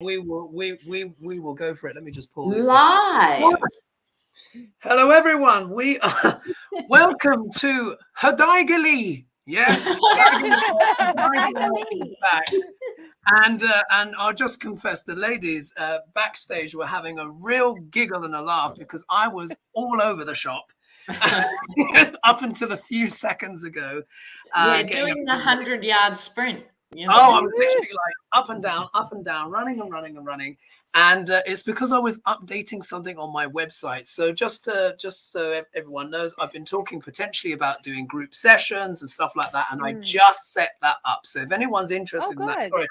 We will go for it. Let me just pull this live. Hello, everyone. We are welcome to HoDiGaLe's. Yes, HoDiGaLe's back. And I'll just confess, the ladies backstage were having a real giggle and a laugh because I was all over the shop up until a few seconds ago. Doing the 100-yard sprint. You know? Oh, I was literally like up and down, running and running and running. And it's because I was updating something on my website. So just so everyone knows, I've been talking potentially about doing group sessions and stuff like that. And I just set that up. So if anyone's interested in that, sorry,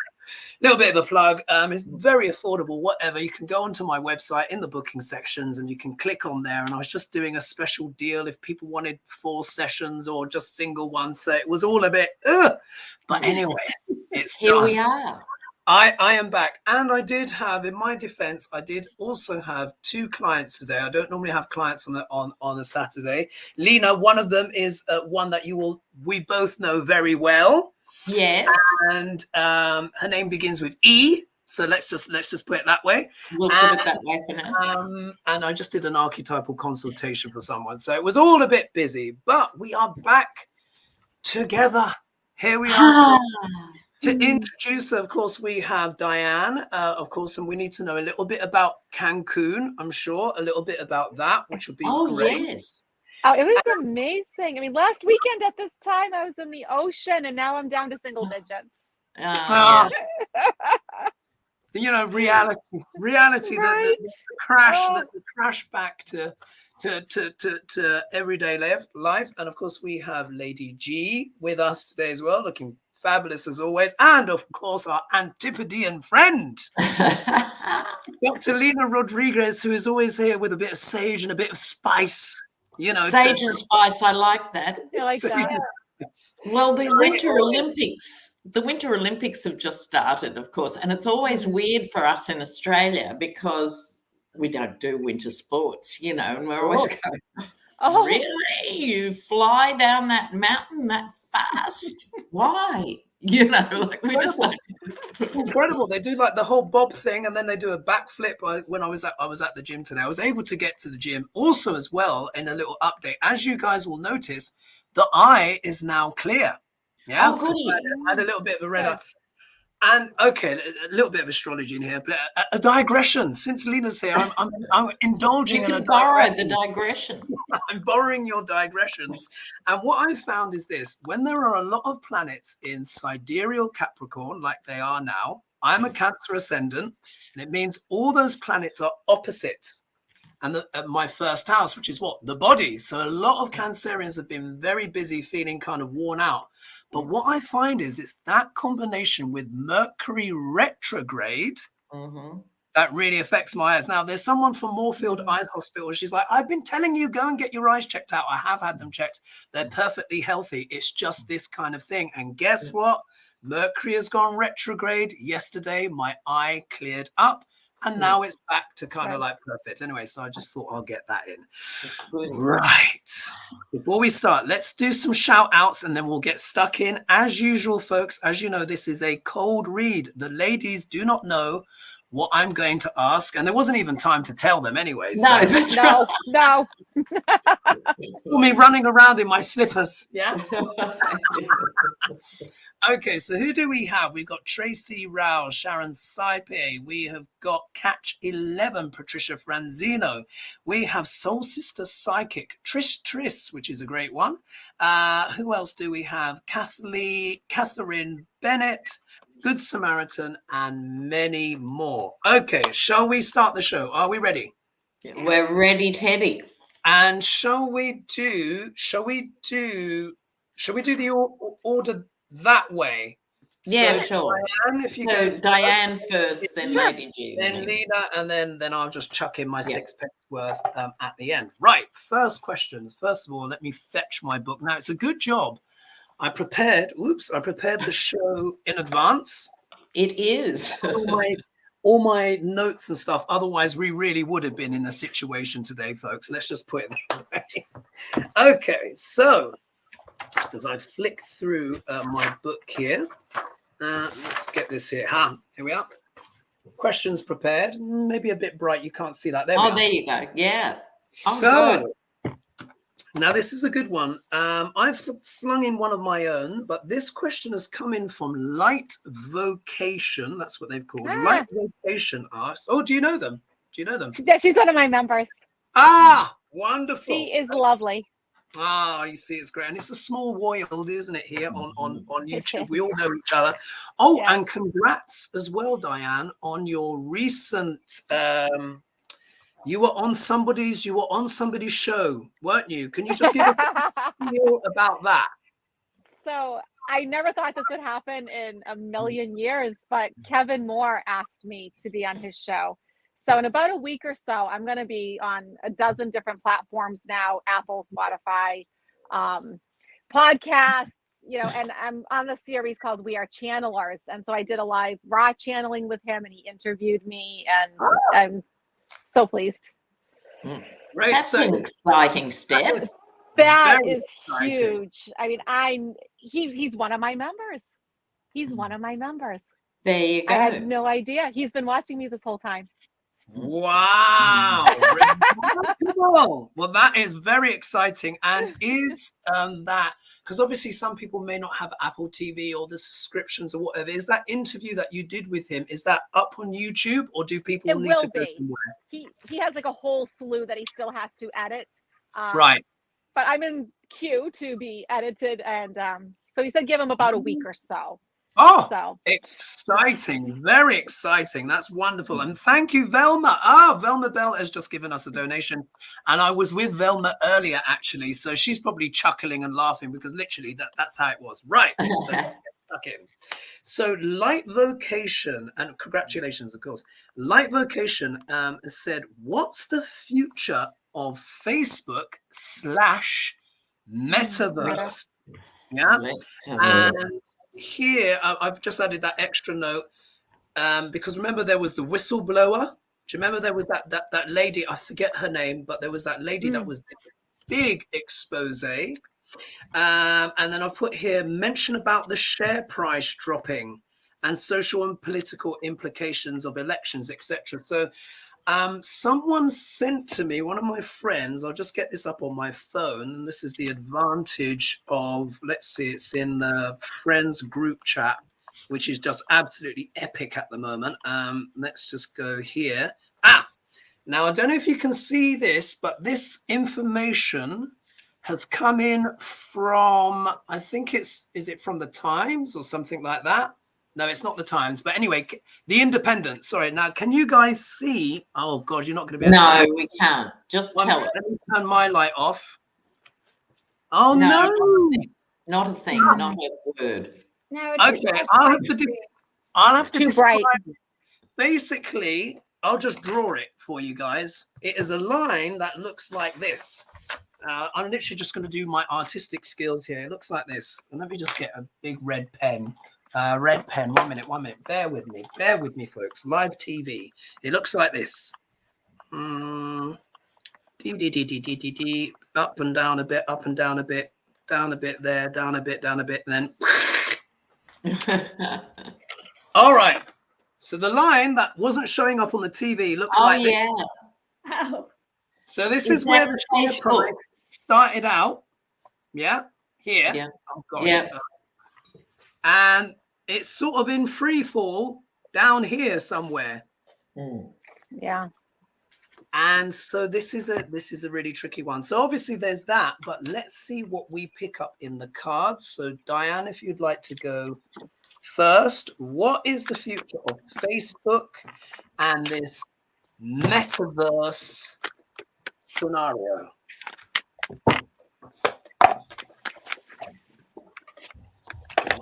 little bit of a plug. It's very affordable, whatever. You can go onto my website in the booking sections and you can click on there. And I was just doing a special deal if people wanted 4 sessions or just single ones. So it was all a bit, but anyway, it's here done. We are. I am back. And I did have, in my defense, I did also have 2 clients today. I don't normally have clients on a Saturday. Lena, one of them is one that we both know very well. Yes. And her name begins with E. So let's just put it that way. We'll put it that way for now. And I just did an archetypal consultation for someone. So it was all a bit busy, but we are back together. Here we are. To introduce, of course, we have Dianne, of course, and we need to know a little bit about Cancun, I'm sure, a little bit about that, which would be great. Yes. Oh, it was amazing. I mean, last weekend at this time, I was in the ocean, and now I'm down to single digits. You know, reality, right? the crash back to everyday life. And of course, we have Lady G with us today as well, looking fabulous as always. And of course, our Antipodean friend, Dr. Lena Rodriguez, who is always here with a bit of sage and a bit of spice. You know, sage and spice. I like that. I like that. Well, the Winter Olympics have just started, of course, and it's always weird for us in Australia because we don't do winter sports, you know, and we're always going, really? You fly down that mountain that fast? Why? You know, like we just don't. It's incredible. They do like the whole bob thing, and then they do a backflip. When I was at the gym today, I was able to get to the gym also as well. In a little update, as you guys will notice, the eye is now clear. Yeah, I had a little bit of a red eye. And okay, a little bit of astrology in here, but a digression. Since Lena's here, I'm indulging in a digression. I'm borrowing your digression. And what I found is this: when there are a lot of planets in sidereal Capricorn, like they are now, I'm a Cancer ascendant, and it means all those planets are opposites. And my first house, which is what? The body. So a lot of Cancerians have been very busy, feeling kind of worn out. But what I find is it's that combination with Mercury retrograde that really affects my eyes. Now, there's someone from Moorfield Eyes Hospital. She's like, I've been telling you, go and get your eyes checked out. I have had them checked. They're perfectly healthy. It's just this kind of thing. And guess what? Mercury has gone retrograde. Yesterday, my eye cleared up. And now it's back to kind of like perfect. Anyway, so I just thought I'll get that in. Right. Before we start, let's do some shout outs and then we'll get stuck in. As usual, folks, as you know, this is a cold read. The ladies do not know what I'm going to ask. And there wasn't even time to tell them anyway. No. For me running around in my slippers. Yeah. Okay, so who do we have? We've got Tracy Rao, Sharon Saipe. We have got Catch 11, Patricia Franzino. We have Soul Sister Psychic, Trish, which is a great one. Who else do we have? Catherine Bennett, Good Samaritan, and many more. Okay, shall we start the show? Are we ready? We're ready, Teddy. And shall we do the order that way? Yeah, so, sure. Dianne, if you go Dianne first, then Lady G. Then Lena, and then I'll just chuck in my 6 pence worth at the end. Right, first questions. First of all, let me fetch my book. Now, it's a good job. I prepared the show in advance. It is. all my notes and stuff. Otherwise, we really would have been in a situation today, folks. Let's just put it that way. Okay, so as I flick through my book here, let's get this here. Here we are. questions prepared. Maybe a bit bright. You can't see that. There we Oh, are. there you go. Yeah. So now this is a good one. I've flung in one of my own, but this question has come in from Light Vocation. That's what they've called. Light Vocation asks, oh, do you know them? Do you know them? Yeah, she's one of my members. Ah, wonderful. She is lovely. Ah, you see, it's great. And it's a small world, isn't it, here on YouTube? We all know each other. Oh, Yeah. and congrats as well, Dianne, on your recent you were on somebody's show, weren't you? Can you just give us a feel about that? So I never thought this would happen in a million years, but Kevin Moore asked me to be on his show. So in about a week or so, I'm going to be on a dozen different platforms now, Apple, Spotify, podcasts, you know, and I'm on a series called We Are Channelers. And so I did a live raw channeling with him and he interviewed me and I'm so pleased. Right. That's an exciting step. That is huge. I mean, he's one of my members. He's one of my members. There you go. I had no idea. He's been watching me this whole time. Wow. Well, that is very exciting. And is that, because obviously some people may not have Apple TV or the subscriptions or whatever, is that interview that you did with him, is that up on YouTube or do people need to go somewhere? He has like a whole slew that he still has to edit. Right. But I'm in queue to be edited. And so he said give him about a week or so. Oh, so exciting. Very exciting. That's wonderful. And thank you, Velma. Ah, Velma Bell has just given us a donation. And I was with Velma earlier, actually. So she's probably chuckling and laughing because literally that's how it was. Right. So Light Vocation, and congratulations, of course. Light Vocation said, what's the future of Facebook / Metaverse? Yeah. And here I've just added that extra note because remember there was the whistleblower. Do you remember there was that lady? I forget her name, but there was that lady that was big expose. And then I've put here mention about the share price dropping and social and political implications of elections, etc. So someone sent to me, one of my friends, I'll just get this up on my phone. And this is the advantage of, let's see, it's in the friends group chat, which is just absolutely epic at the moment. Let's just go here. Now I don't know if you can see this, but this information has come in from, I think is it from the Times or something like that? No, it's not the Times. But anyway, the Independent. Sorry. Now, can you guys see? Oh, God, you're not going to be able to see. No, we can't. Just tell us. Let me turn my light off. Oh, no. Not a thing. Not a word. No. Okay. I'll have to too describe bright. it. Basically, I'll just draw it for you guys. It is a line that looks like this. I'm literally just going to do my artistic skills here. It looks like this. And let me just get a big red pen. Red pen. 1 minute. Bear with me, folks. Live TV. It looks like this. Up and down a bit, up and down a bit, down a bit there, down a bit, and then. All right. So the line that wasn't showing up on the TV looks like this. Oh. So this is where the share price started out. Yeah. Here. Yeah. Oh gosh. Yeah. And it's sort of in free fall down here somewhere. Yeah. And so this is a really tricky one. So obviously there's that, but let's see what we pick up in the cards. So Dianne, if you'd like to go first, what is the future of Facebook and this metaverse scenario?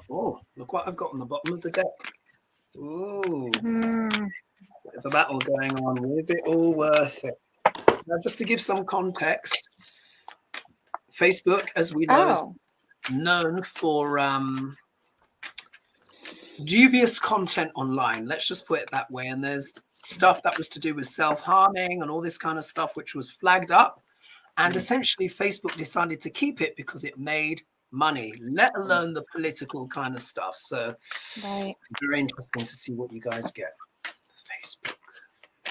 Oh, look what I've got on the bottom of the deck. Ooh. There's a battle going on. Is it all worth it? Now, just to give some context, Facebook, as we know, is known for dubious content online. Let's just put it that way. And there's stuff that was to do with self-harming and all this kind of stuff, which was flagged up. And essentially, Facebook decided to keep it because it made money, let alone the political kind of stuff. So very interesting to see what you guys get. Facebook.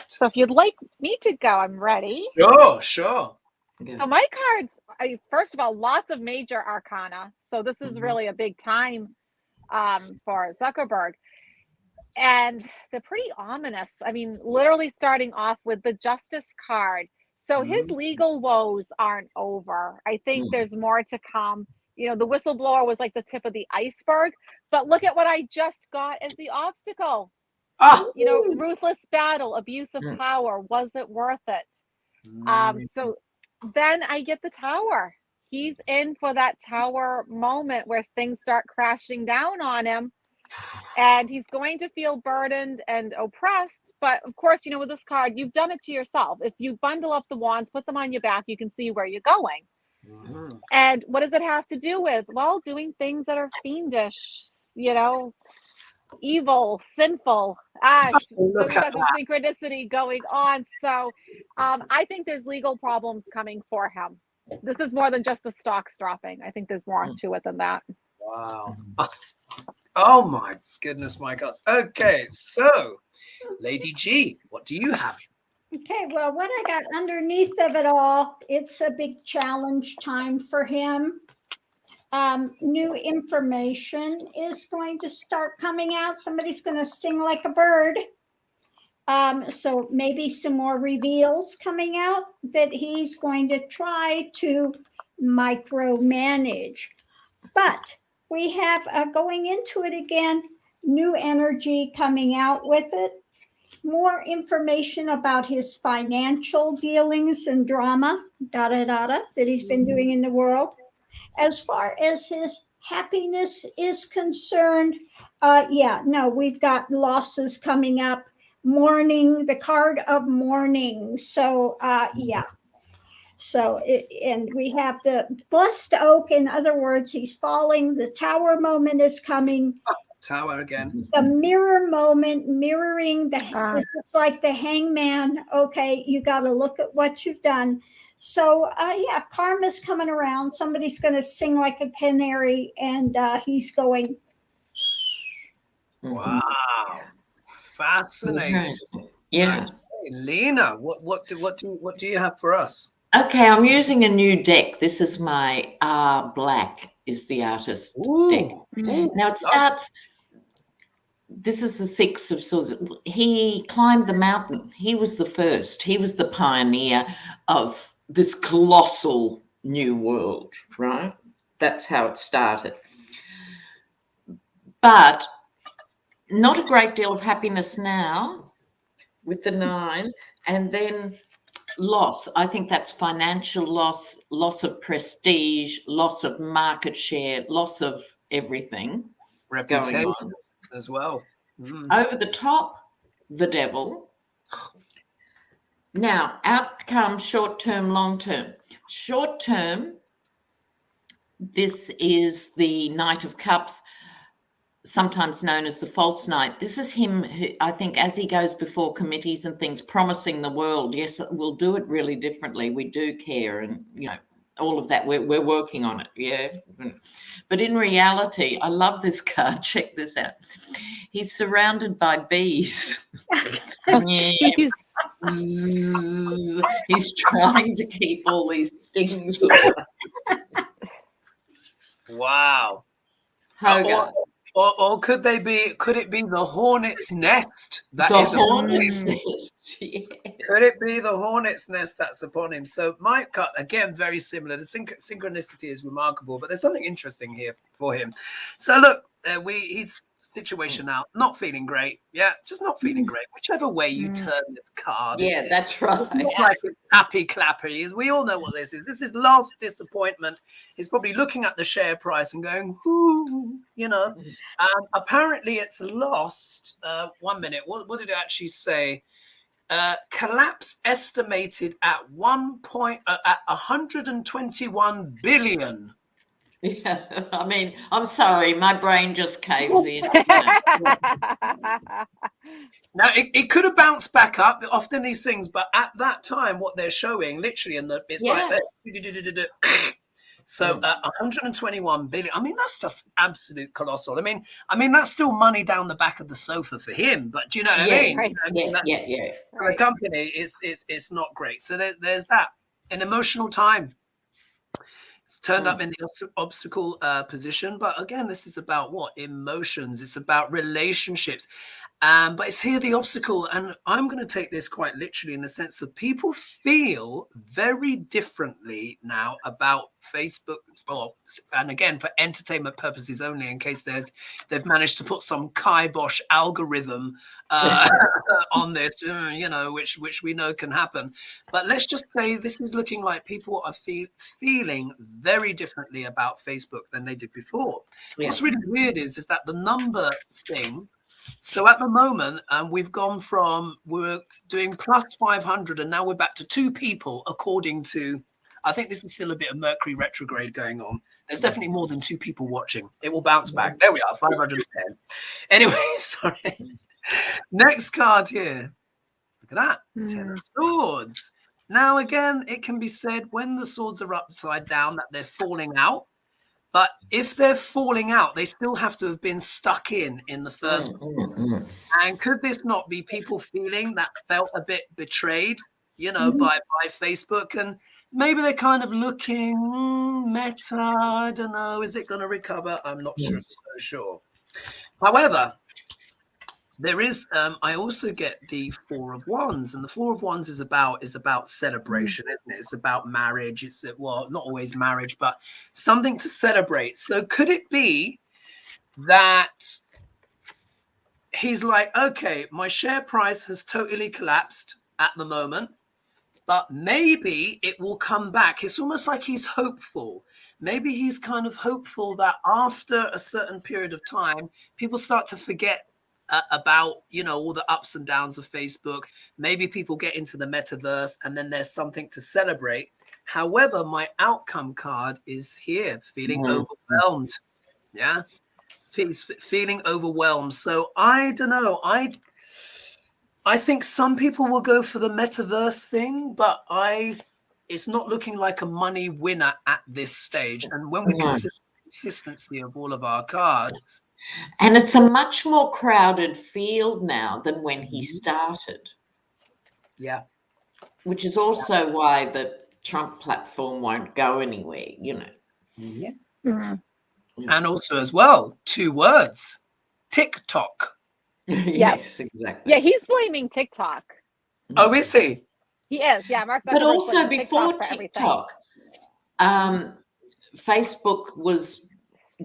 So if you'd like me to go, I'm ready. Sure. Yeah. So my cards, first of all, lots of major arcana. So this is really a big time for Zuckerberg. And they're pretty ominous. I mean, literally starting off with the Justice card. So his legal woes aren't over. I think there's more to come. You know, the whistleblower was like the tip of the iceberg. But look at what I just got as the obstacle. You know, ruthless battle, abuse of power. Was it worth it? So then I get the Tower. He's in for that Tower moment where things start crashing down on him. And he's going to feel burdened and oppressed. But of course, you know, with this card, you've done it to yourself. If you bundle up the wands, put them on your back, you can see where you're going. And what does it have to do with? Well, doing things that are fiendish, you know, evil, sinful. So you got some synchronicity going on. So I think there's legal problems coming for him. This is more than just the stocks dropping. I think there's more to it than that. Wow. Oh my goodness, my gosh. Okay, so Lady G, what do you have? Okay, well, what I got underneath of it all, it's a big challenge time for him. New information is going to start coming out. Somebody's going to sing like a bird. So maybe some more reveals coming out that he's going to try to micromanage. But we have going into it again, new energy coming out with it. More information about his financial dealings and drama, that he's been doing in the world. As far as his happiness is concerned, we've got losses coming up. Mourning, the card of mourning. So, So, and we have the blessed oak. In other words, he's falling. The Tower moment is coming. Tower again. The mirror moment, mirroring this is like the hangman. Okay, you got to look at what you've done. So, karma's coming around. Somebody's going to sing like a canary, and he's going. Wow, fascinating. Yeah, okay. Lena, what do you have for us? Okay, I'm using a new deck. This is my Black is the artist deck. Now it starts. This is the Six of Swords. He climbed the mountain. He was the first. He was the pioneer of this colossal new world, right? That's how it started. But not a great deal of happiness now with the 9. And then loss. I think that's financial loss, loss of prestige, loss of market share, loss of everything. Reputation as well. Over the top, the Devil. Now, out comes short-term, long-term. Short-term, this is the Knight of Cups, sometimes known as the false knight. This is him who, I think, as he goes before committees and things, promising the world, yes, we'll do it really differently. We do care, and, you know, all of that. We're working on it, yeah. But in reality, I love this card. Check this out. He's surrounded by bees. Jeez. He's trying to keep all these stings away. Wow. Hogarth. Or could it be the hornet's nest that The is upon him? hornet's nest, yes. Could it be the hornet's nest that's upon him? So my cut, again, very similar. The synchronicity is remarkable, but there's something interesting here for him. So look, his situation now, not feeling great. Yeah, just not feeling great. Whichever way you turn this card. Yeah, that's right. It's not like it's happy clappy. We all know what this is. This is lost, disappointment. He's probably looking at the share price and going, "Whoo," you know. Apparently, it's lost. 1 minute. What did it actually say? Collapse estimated at 121 billion. Yeah, I mean, I'm sorry, my brain just caves in. Now, it could have bounced back up. Often these things, but at that time, what they're showing, literally, it's like that. So 121 billion. I mean, that's just absolute colossal. I mean, that's still money down the back of the sofa for him. But do you know what I mean? right. You know, Yeah. For a company, it's not great. So there's that. An emotional time. It's turned up in the obstacle position. But again, this is about what? Emotions. It's about relationships. But it's here the obstacle. And I'm going to take this quite literally in the sense of people feel very differently now about Facebook. And again, for entertainment purposes only, in case they've managed to put some kibosh algorithm on this, you know, which we know can happen. But let's just say this is looking like people are feeling very differently about Facebook than they did before. Yeah. What's really weird is that the number thing. So at the moment, we've gone from we're doing plus 500, and now we're back to 2 people, according to. I think this is still a bit of Mercury retrograde going on. There's definitely more than 2 people watching. It will bounce back. There we are, 510. Anyway, sorry. Next card here. Look at that. 10 of Swords. Now, again, it can be said when the swords are upside down that they're falling out. But if they're falling out, they still have to have been stuck in the first place. And could this not be people feeling that felt a bit betrayed, you know, by Facebook? And maybe they're kind of looking, Meta, I don't know, is it going to recover? I'm not so sure. However, there is, I also get the 4 of Wands, and the 4 of Wands is about celebration, isn't it? It's about marriage. It's, well, not always marriage, but something to celebrate. So could it be that he's like, okay, my share price has totally collapsed at the moment, but maybe it will come back. It's almost like he's hopeful. Maybe he's kind of hopeful that after a certain period of time, people start to forget about, you know, all the ups and downs of Facebook. Maybe people get into the metaverse and then there's something to celebrate. However, my outcome card is here, feeling overwhelmed. Yeah, feeling overwhelmed. So I don't know. I think some people will go for the metaverse thing, but it's not looking like a money winner at this stage. And when we consider the consistency of all of our cards. And it's a much more crowded field now than when he started. Yeah. Which is also why the Trump platform won't go anywhere, you know. Yeah. And also as well, 2 words, TikTok. Yes, exactly. Yeah, he's blaming TikTok. Oh, is he? He is, yeah. Mark but Zuckerberg's also blaming before TikTok, Facebook was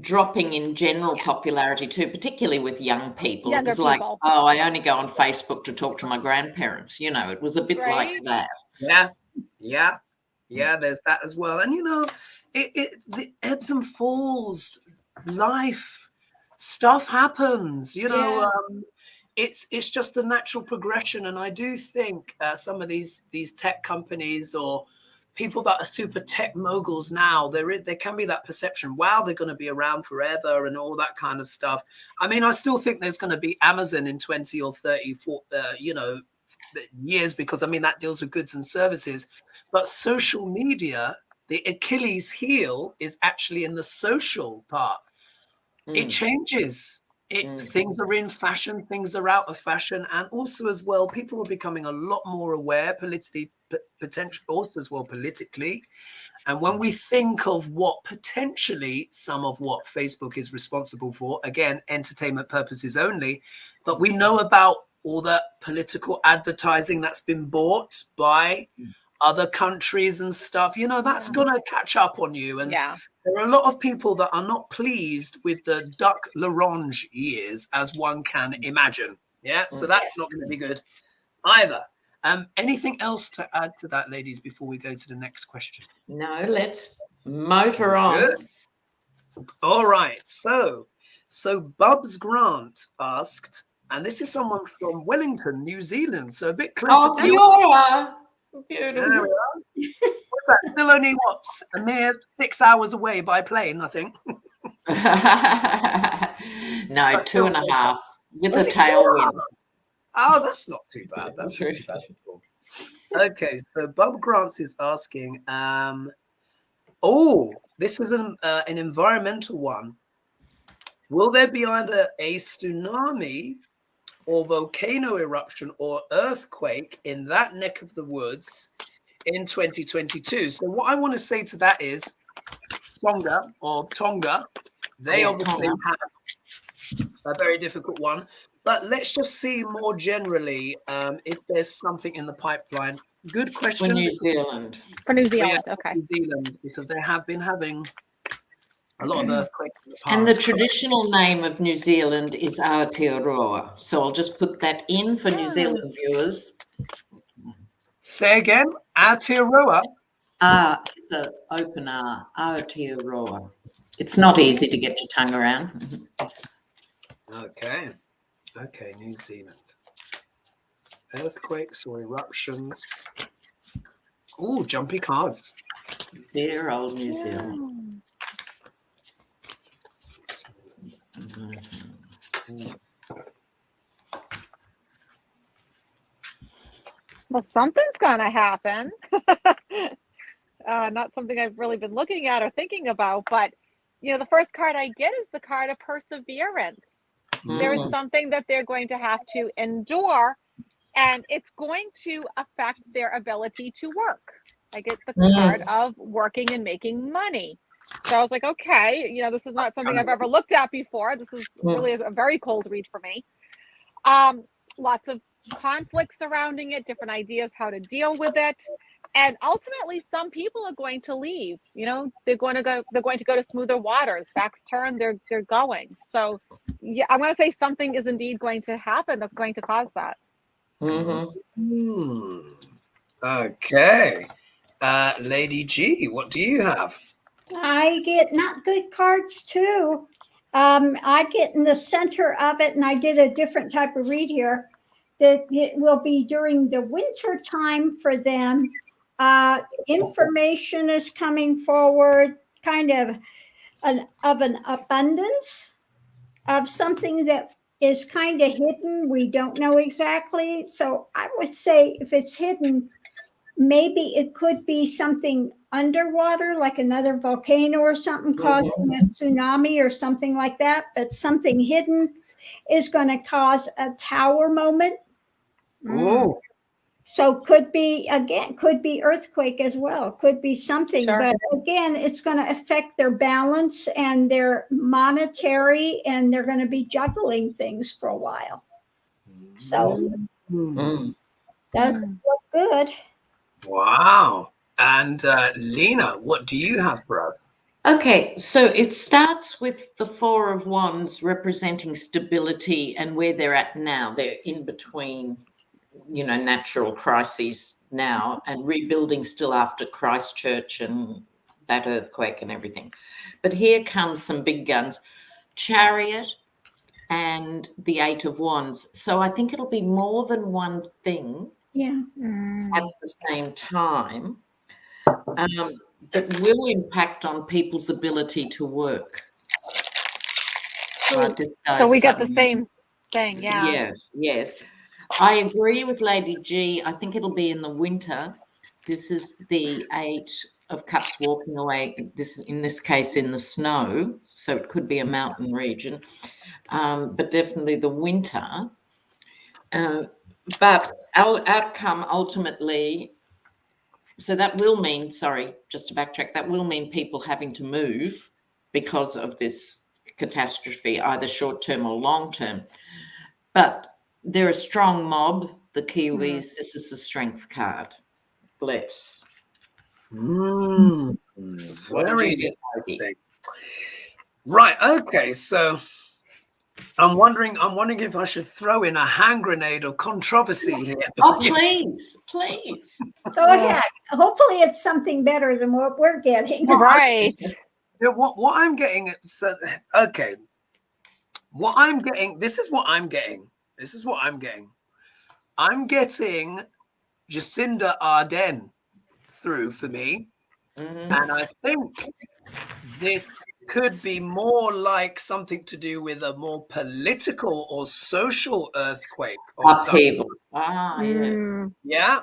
dropping in general popularity too, particularly with young people. Younger it was like, people. oh, I only go on Facebook to talk to my grandparents. You know, it was a bit like that. Yeah, there's that as well. And, you know, the ebbs and falls, life, stuff happens, you know. It's just the natural progression. And I do think some of these tech companies or people that are super tech moguls now, there can be that perception, wow, they're going to be around forever and all that kind of stuff. I mean, I still think there's going to be Amazon in 20 or 30, you know, years, because I mean, that deals with goods and services. But social media, the Achilles heel is actually in the social part. It changes. Things are in fashion, things are out of fashion. And also as well, people are becoming a lot more aware politically, potentially also as well politically. And when we think of what potentially some of what Facebook is responsible for, again, entertainment purposes only, but we know about all the political advertising that's been bought by other countries and stuff, you know, that's going to catch up on you. And there are a lot of people that are not pleased with the Duck L'Orange years, as one can imagine. Yeah, so that's not going to be good either. Anything else to add to that, ladies, before we go to the next question? No, let's motor on. Good. All right. So Bubs Grant asked, and this is someone from Wellington, New Zealand, so a bit closer to you. Beautiful. There we are. What's that? Still only a mere 6 hours away by plane, I think. No, 2.5 with a tailwind. Oh, that's not too bad. That's not too bad at all. Okay, so Bob Grants is asking, This is an environmental one. Will there be either a tsunami or volcano eruption or earthquake in that neck of the woods in 2022? So what I want to say to that is Tonga, they obviously have a very difficult one. But let's just see more generally if there's something in the pipeline. Good question. For New Zealand. For New Zealand, okay. New Zealand, because they have been having a lot of earthquakes in the past. And the traditional name of New Zealand is Aotearoa. So I'll just put that in for New Zealand viewers. Say again, Aotearoa. It's an open R, Aotearoa. It's not easy to get your tongue around. Okay, New Zealand. Earthquakes or eruptions. Ooh, jumpy cards. Dear old New Zealand. Well, something's gonna happen. Not something I've really been looking at or thinking about, but the first card I get is the card of perseverance. There is something that they're going to have to endure, and it's going to affect their ability to work. I get the card of working and making money. So I was like, okay, this is not something I've ever looked at before. This is really a very cold read for me. Lots of conflict surrounding it, different ideas how to deal with it. And ultimately, some people are going to leave. They're going to go to smoother waters. Backs turned, they're going. So yeah, I'm going to say something is indeed going to happen that's going to cause that. Okay. Lady G, what do you have? I get not good cards too. I get in the center of it, and I did a different type of read here, that it will be during the winter time for them. Information is coming forward, kind of an abundance of something that is kind of hidden. We don't know exactly. So I would say if it's hidden, maybe it could be something underwater, like another volcano or something causing a tsunami or something like that. But something hidden is going to cause a tower moment. Oh. So could be earthquake as well. Could be something. Sure. But again, it's going to affect their balance and their monetary, and they're going to be juggling things for a while. So doesn't look good. Wow. And Lena, what do you have for us? Okay, so it starts with the Four of Wands representing stability and where they're at now. They're in between, natural crises now and rebuilding still after Christchurch and that earthquake and everything. But here comes some big guns, Chariot and the Eight of Wands. So I think it'll be more than one thing at the same time that will impact on people's ability to work. So we get the same thing, yeah. Yes. I agree with Lady G. I think it'll be in the winter. This is the Eight of Cups walking away, in this case in the snow, so it could be a mountain region, but definitely the winter. But our outcome ultimately, so that will mean, just to backtrack, that will mean people having to move because of this catastrophe, either short-term or long-term. But they're a strong mob, the Kiwis. This is the Strength card. Bless. Very interesting. Right. Okay. So I'm wondering if I should throw in a hand grenade of controversy here. Oh, please. Go ahead. Hopefully it's something better than what we're getting. Right. So what I'm getting, okay. What I'm getting, this is what I'm getting. I'm getting Jacinda Ardern through for me. And I think this could be more like something to do with a more political or social earthquake or something. Yes. Yeah.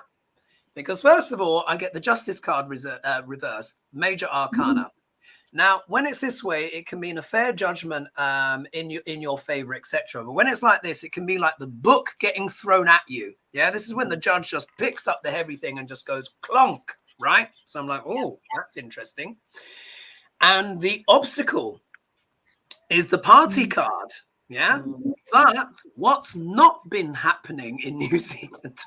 Because first of all, I get the Justice card reversed, Major Arcana. Now, when it's this way, it can mean a fair judgment in your favor, etc. But when it's like this, it can be like the book getting thrown at you. Yeah, this is when the judge just picks up the heavy thing and just goes clonk, right? So I'm like, oh, that's interesting. And the obstacle is the party card. Yeah, but what's not been happening in New Zealand?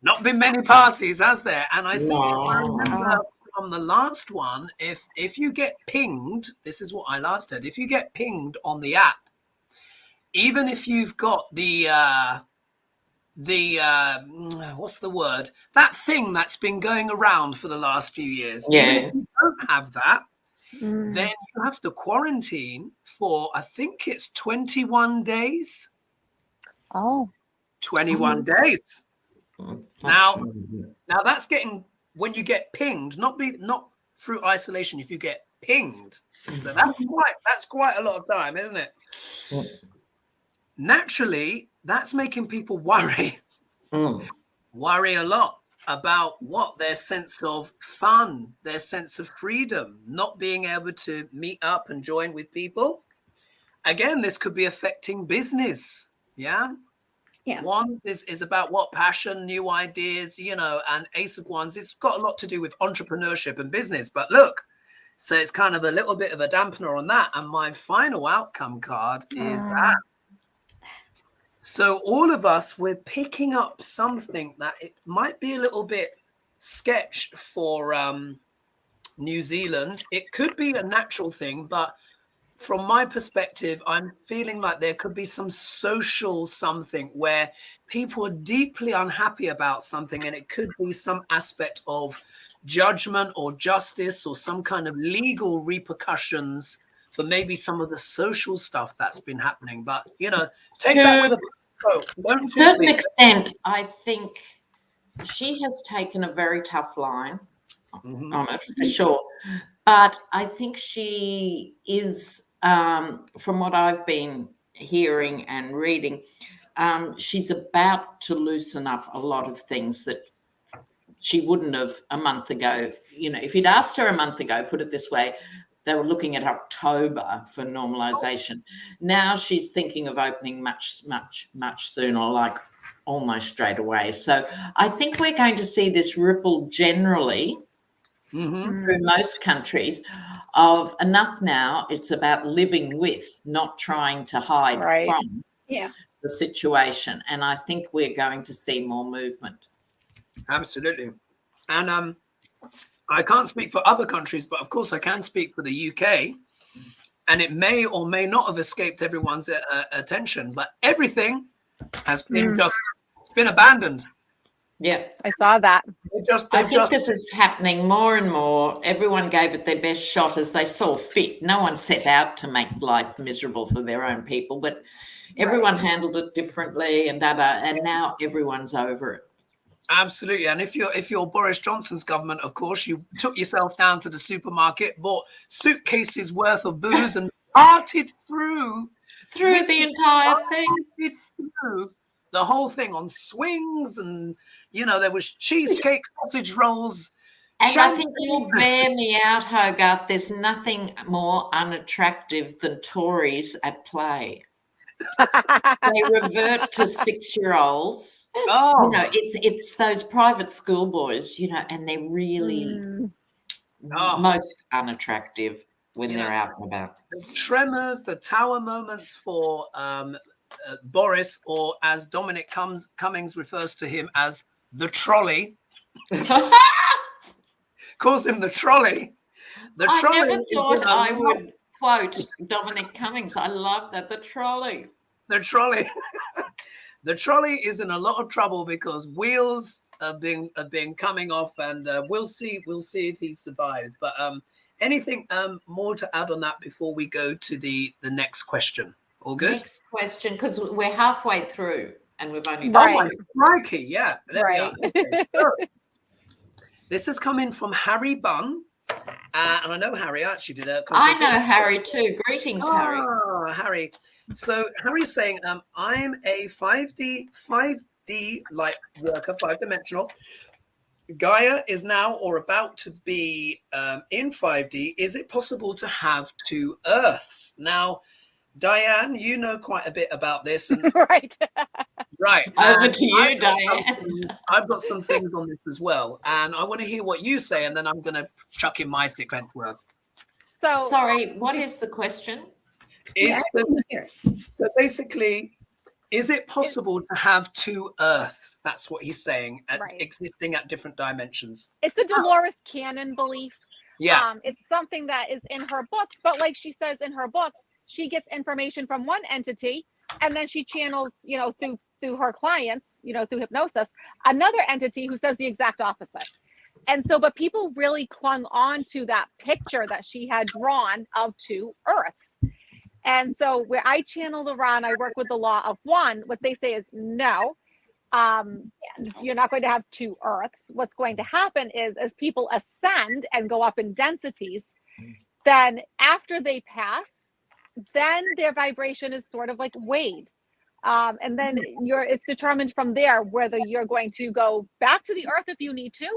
Not been many parties, has there? And I think if I remember from the last one, if you get pinged, this is what I last heard. If you get pinged on the app, even if you've got the what's the word? That thing that's been going around for the last few years. Yeah. Even if you don't have that, then you have to quarantine for, I think it's 21 days. Oh. 21 days. Now that's getting, when you get pinged, not through isolation, if you get pinged. So that's quite a lot of time, isn't it? Naturally, that's making people worry a lot about what their sense of fun, their sense of freedom, not being able to meet up and join with people. Again, this could be affecting business. Yeah. Wands is about what? Passion, new ideas, and Ace of Wands, it's got a lot to do with entrepreneurship and business. But look, so it's kind of a little bit of a dampener on that. And my final outcome card is that. So all of us, we're picking up something that it might be a little bit sketch for New Zealand. It could be a natural thing, but from my perspective, I'm feeling like there could be some social something where people are deeply unhappy about something, and it could be some aspect of judgment or justice or some kind of legal repercussions for maybe some of the social stuff that's been happening. But, take that with a to a certain extent, I think she has taken a very tough line on it, for sure. But I think she is, from what I've been hearing and reading, she's about to loosen up a lot of things that she wouldn't have a month ago. If you'd asked her a month ago, put it this way, they were looking at October for normalization. Now she's thinking of opening much, much, much sooner, like almost straight away. So I think we're going to see this ripple generally through most countries of enough now. It's about living with, not trying to hide from the situation. And I think we're going to see more movement. Absolutely. And I can't speak for other countries, but of course I can speak for the UK. And it may or may not have escaped everyone's attention, but everything has been it's been abandoned. Yeah, I saw that. I think this is happening more and more. Everyone gave it their best shot as they saw fit. No one set out to make life miserable for their own people, but everyone handled it differently, and now everyone's over it. Absolutely. And if you're Boris Johnson's government, of course, you took yourself down to the supermarket, bought suitcases worth of booze and partied through the entire thing. Through the whole thing on swings, and there was cheesecake, sausage rolls. And I think you'll bear me out, Hogarth. There's nothing more unattractive than Tories at play. They revert to 6-year-olds. It's those private school boys, and they're really most unattractive when they're out and about. The tremors, the tower moments for Boris, or as Dominic Cummings refers to him as the trolley. Calls him the trolley. I never thought I would quote Dominic Cummings. I love that. The trolley. The trolley. The trolley is in a lot of trouble because wheels have been coming off, and we'll see if he survives. But anything more to add on that before we go to the next question? All good? Next question, because we're halfway through and we've only done my crikey, yeah. Right. Okay, so, this has come in from Harry Bunn. And I know Harry, I actually did a consultation. I know Harry too. Greetings, Harry. Harry. So Harry's saying, I'm a 5D light worker, 5-dimensional, Gaia is now or about to be in 5D. Is it possible to have two Earths? Now, Dianne, you know quite a bit about this. And Right. right. Over and to you, Dianne. I've got some things on this as well. And I want to hear what you say, and then I'm going to chuck in my 6 cents worth. So Sorry, what is the question? So basically, is it possible to have two Earths? That's what he's saying, existing at different dimensions. it's a Dolores Cannon belief. Yeah. It's something that is in her books, but like she says in her books, she gets information from one entity and then she channels, through her clients, through hypnosis, another entity who says the exact opposite. And so, but people really clung on to that picture that she had drawn of two Earths. And so where I channel the Ron, I work with the law of one. What they say is no, you're not going to have two Earths. What's going to happen is as people ascend and go up in densities, then after they pass, then their vibration is sort of like weighed. And then it's determined from there whether you're going to go back to the Earth if you need to,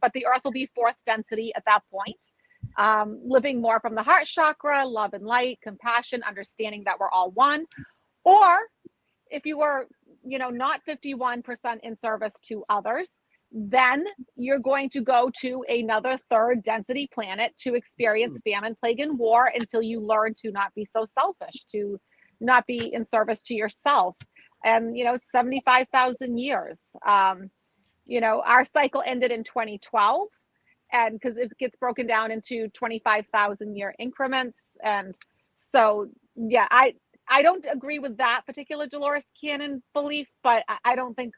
but the Earth will be 4th density at that point. Living more from the heart chakra, love and light, compassion, understanding that we're all one. Or if you were, not 51% in service to others, then you're going to go to another 3rd density planet to experience famine, plague, and war until you learn to not be so selfish, to not be in service to yourself. And, it's 75,000 years. Our cycle ended in 2012. And because it gets broken down into 25,000 year increments. And so, yeah, I don't agree with that particular Dolores Cannon belief, but I don't think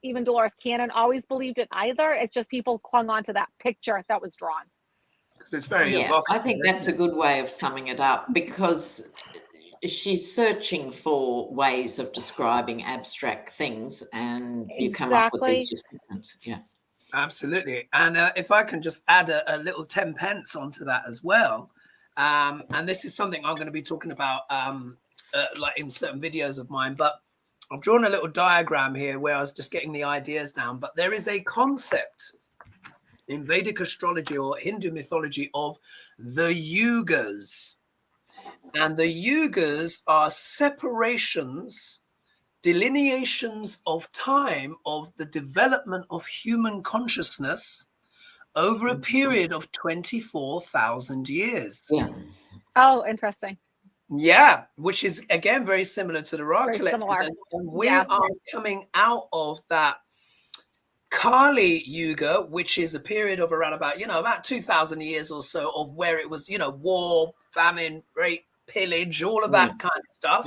even Dolores Cannon always believed it either. It's just people clung on to that picture that was drawn. Because it's very evocative. I think that's a good way of summing it up, because she's searching for ways of describing abstract things, and you come up with these just different, Absolutely. And if I can just add a little 10 pence onto that as well. And this is something I'm going to be talking about like in certain videos of mine, but I've drawn a little diagram here where I was just getting the ideas down. But there is a concept in Vedic astrology or Hindu mythology of the yugas. And the yugas are separations, delineations of time of the development of human consciousness over a period of 24,000 years. Yeah. Oh, interesting. Yeah, which is again very similar to the Ra collective. And we are coming out of that Kali Yuga, which is a period of around about 2,000 years or so of where it was, war, famine, rape, pillage, all of that kind of stuff.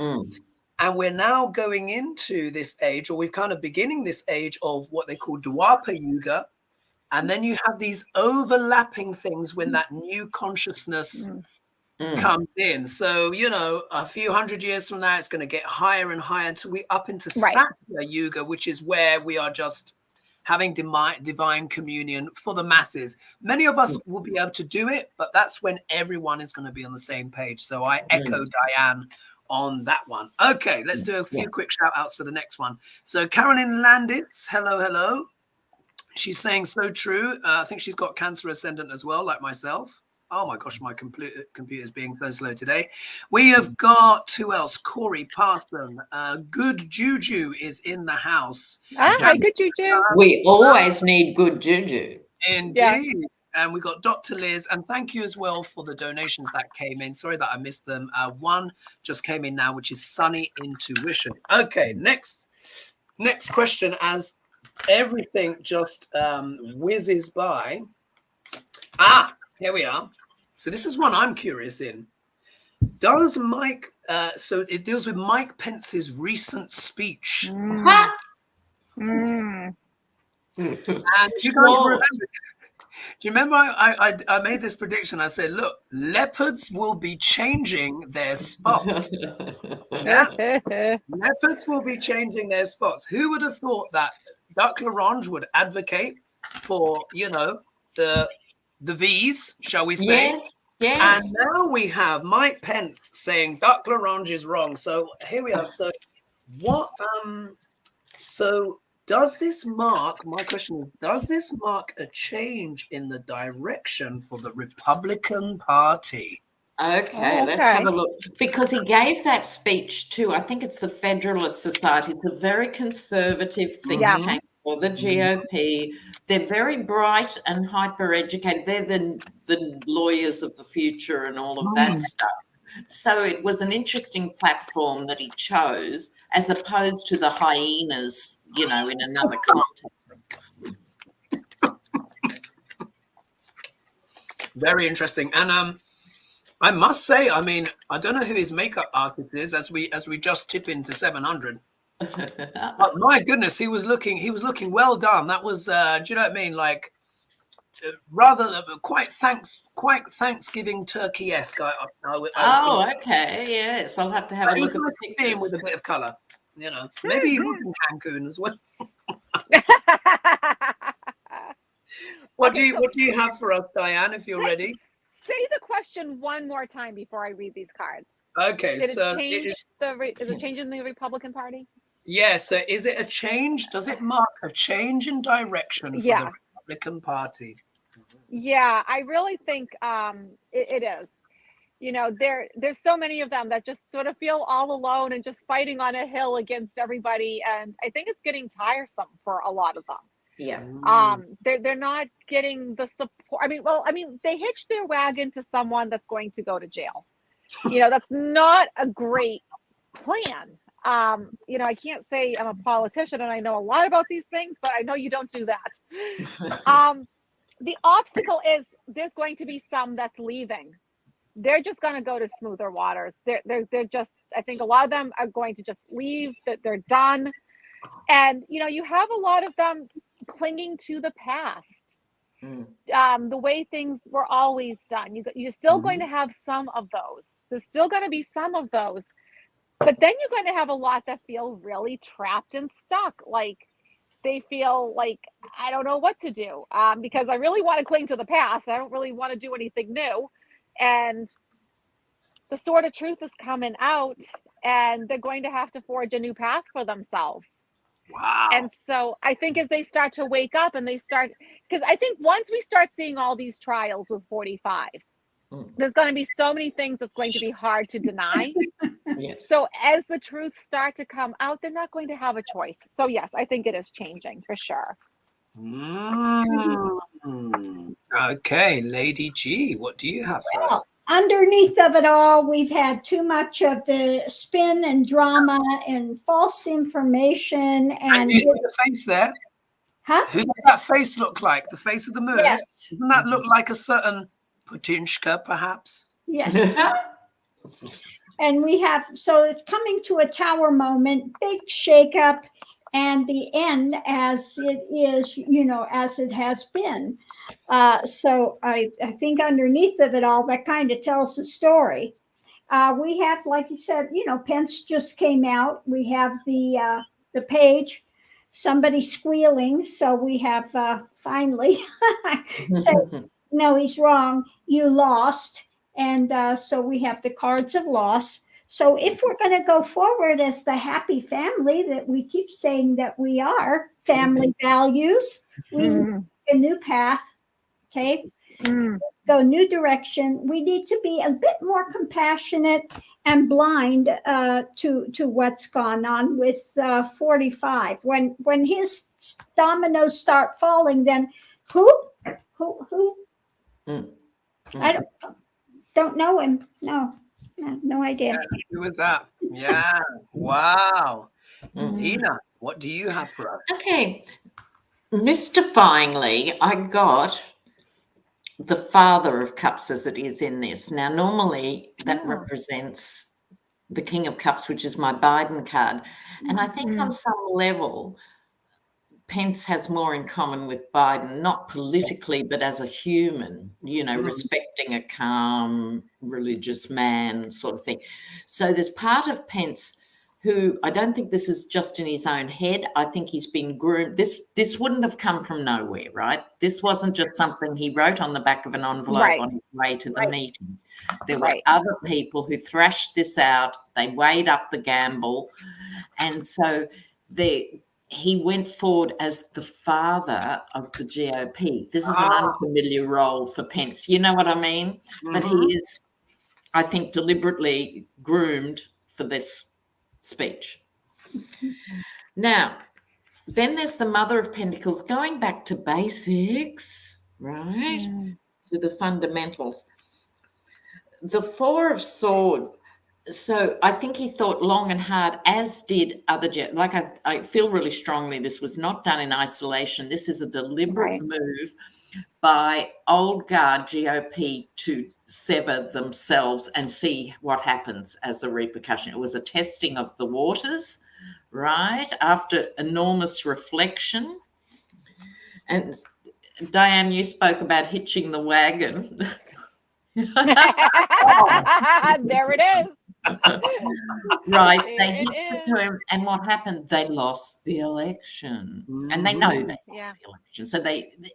And we're now going into this age, or we're kind of beginning this age of what they call Dwapara Yuga. And then you have these overlapping things when that new consciousness comes in. So, a few hundred years from now, it's going to get higher and higher until we up into Satya Yuga, which is where we are just having divine communion for the masses. Many of us will be able to do it, but that's when everyone is going to be on the same page. So I echo Dianne on that one. Okay, let's do a few quick shout outs for the next one. So Carolyn Landis, hello. She's saying so true. I think she's got Cancer ascendant as well, like myself. Oh my gosh, my computer's being so slow today. We have got, who else? Corey Parson. Good Juju is in the house. Hi, good Juju. We always need good juju. Indeed. Yes. And we got Dr. Liz, and thank you as well for the donations that came in. Sorry that I missed them. One just came in now, which is Sunny Intuition. Okay, next question, as everything just whizzes by. Here we are. So this is one I'm curious in. Does Mike, so it deals with Mike Pence's recent speech. And you guys remember, do you remember I made this prediction? I said, look, leopards will be changing their spots. Leopards will be changing their spots. Who would have thought that Duck Larange would advocate for, the V's, shall we say? Yes. And now we have Mike Pence saying Duck Larange is wrong. So here we are. So what? So does this mark, my question is, does this mark a change in the direction for the Republican Party? Okay, let's have a look. Because he gave that speech to, I think it's the Federalist Society. It's a very conservative think tank for the GOP. They're very bright and hyper-educated. They're the lawyers of the future and all of that stuff. So it was an interesting platform that he chose, as opposed to the hyenas, in another context. Very interesting. And I must say, I mean, I don't know who his makeup artist is as we just tip into 700. But my goodness, he was looking well done. That was, do you know what I mean? Like, rather quite Thanksgiving turkey-esque. Okay, yes, I'll have to have a look. It was nice to see him with a bit of colour, Maybe he was in Cancun as well. What do you have for us, Dianne? If you're ready. Say the question one more time before I read these cards. Okay, is it changing the Republican Party? Yes. Yeah, so is it a change? Does it mark a change in direction for the Republican Party? Yeah, I really think it is. There's so many of them that just sort of feel all alone and just fighting on a hill against everybody, and I think it's getting tiresome for a lot of them. Yeah. They're not getting the support. I mean, they hitch their wagon to someone that's going to go to jail. That's not a great plan. I can't say I'm a politician and I know a lot about these things, but I know you don't do that. The obstacle is there's going to be some that's leaving. They're just going to go to smoother waters. They're just, I think a lot of them are going to just leave, that they're done. And, you have a lot of them clinging to the past, the way things were always done. You're still going to have some of those. There's still going to be some of those, but then you're going to have a lot that feel really trapped and stuck. Like they feel like, I don't know what to do, because I really want to cling to the past. I don't really want to do anything new. And the sword of truth is coming out, and they're going to have to forge a new path for themselves. Wow. And so I think as they start to wake up and because I think once we start seeing all these trials with 45, there's going to be so many things that's going to be hard to deny. Yes. So as the truths start to come out, they're not going to have a choice. So yes, I think it is changing for sure. Okay, Lady G, what do you have for us? Underneath of it all, we've had too much of the spin and drama and false information. And you see the face there? Huh? Who does that face look like? The face of the moon? Yes. Doesn't that look like a certain Putinshka, perhaps? Yes. And so it's coming to a tower moment, big shakeup, and the end as it is, as it has been. So I think underneath of it all, that kind of tells the story. We have, like you said, Pence just came out. We have the page, somebody squealing. So we have finally said, no, he's wrong. You lost. And so we have the cards of loss. So if we're going to go forward as the happy family that we keep saying that we are, family values, we need a new path. Okay, go new direction. We need to be a bit more compassionate and blind to what's gone on with 45. When his dominoes start falling, then who? I don't know him. No idea. Who was that? Yeah. Wow. Lena, what do you have for us? Okay. Mystifyingly, I got the Father of Cups as it is in this. Now, normally that represents the King of Cups, which is my Biden card. And I think on some level, Pence has more in common with Biden, not politically, but as a human, respecting a calm, religious man sort of thing. So there's part of Pence who, I don't think this is just in his own head. I think he's been groomed. This wouldn't have come from nowhere, right? This wasn't just something he wrote on the back of an envelope on his way to the meeting. There were other people who thrashed this out. They weighed up the gamble. And so he went forward as the father of the GOP. This is an unfamiliar role for Pence. You know what I mean? But he is, I think, deliberately groomed for this speech. Now, then there's the Mother of Pentacles, going back to basics, right? To the fundamentals. The Four of Swords. So I think he thought long and hard, as did other, like I feel really strongly this was not done in isolation. This is a deliberate move by old guard GOP to sever themselves and see what happens as a repercussion. It was a testing of the waters, right? After enormous reflection. And Dianne, you spoke about hitching the wagon. There it is. Right, they hit it to him, and what happened? They lost the election, and they know they lost the election. So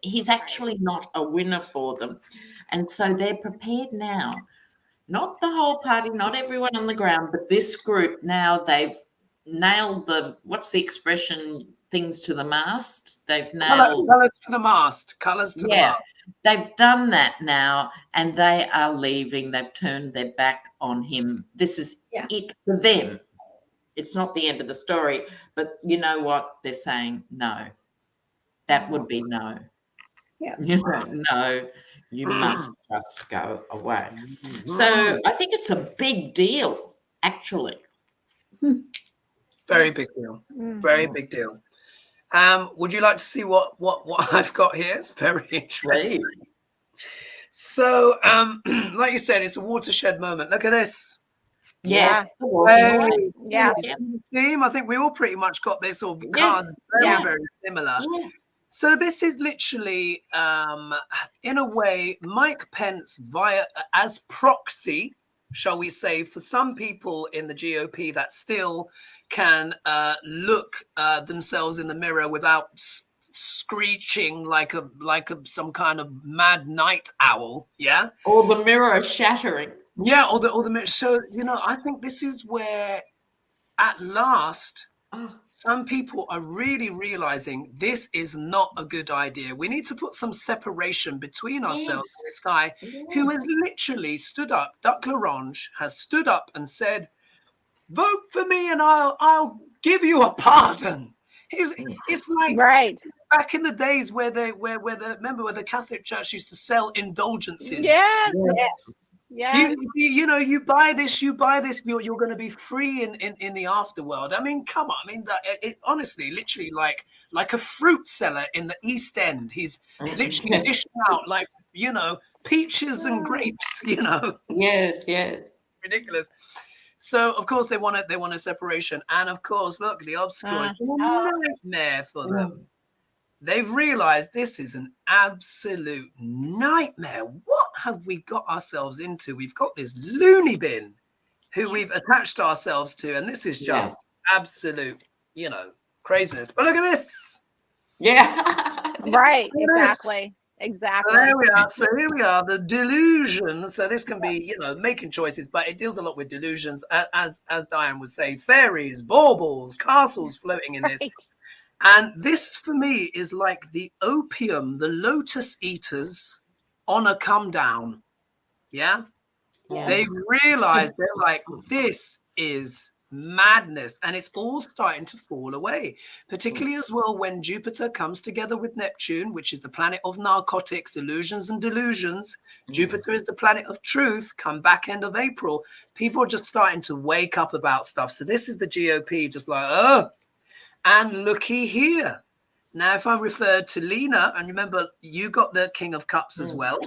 he's actually not a winner for them, and so they're prepared now. Not the whole party, not everyone on the ground, but this group now. They've nailed what's the expression? Things to the mast. They've nailed colours to the mast. Colours to the mast. They've done that now, and they are leaving. They've turned their back on him. This is it for them. It's not the end of the story, but you know what? They're saying no. That would be no. Yeah. No, you must just go away. So I think it's a big deal, actually. Very big deal. Very big deal. Would you like to see what I've got here? It's very interesting. Right. So, like you said, it's a watershed moment. Look at this. Yeah. Theme. I think we all pretty much got this sort of cards very similar. Yeah. So this is literally, in a way, Mike Pence as proxy, shall we say, for some people in the GOP that still can look themselves in the mirror without screeching like some kind of mad night owl, or the mirror shattering, or the mirror. So I think this is where at last some people are really realizing this is not a good idea. We need to put some separation between ourselves and this guy who has literally stood up. Duck L'Orange has stood up and said, vote for me and I'll give you a pardon. It's like back in the days where the Catholic Church used to sell indulgences. You buy this, you're going to be free in the afterworld. I mean, come on. I mean, honestly, literally like a fruit seller in the East End. He's literally dishing out peaches and grapes. Yes. Ridiculous. So of course they want a separation, and of course, look, the obstacle is a nightmare for them. They've realized this is an absolute nightmare. What have we got ourselves into? We've got this loony bin who we've attached ourselves to, and this is just absolute, craziness. But look at this. Yeah. Right. Exactly. Exactly. So there we are. So here we are, the delusion. So this can be, making choices, but it deals a lot with delusions, as Dianne would say, fairies, baubles, castles floating in this. And this for me is like the opium, the lotus eaters on a come down. Yeah. They realize, they're like, this is madness, and it's all starting to fall away, particularly as well when Jupiter comes together with Neptune, which is the planet of narcotics, illusions and delusions. Jupiter is the planet of truth. Come back end of April, people are just starting to wake up about stuff. So this is the GOP just like, and looky here. Now, if I referred to Lena, and remember, you got the King of Cups as well.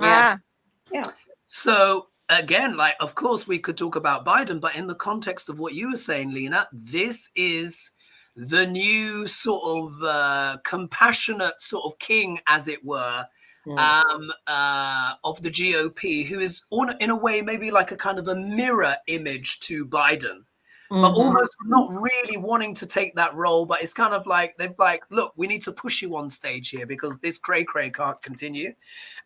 So again, of course, we could talk about Biden, but in the context of what you were saying, Lena, this is the new sort of compassionate sort of king, as it were, of the GOP, who is in a way maybe like a kind of a mirror image to Biden, but almost not really wanting to take that role. But it's kind of like they've look, we need to push you on stage here because this cray can't continue.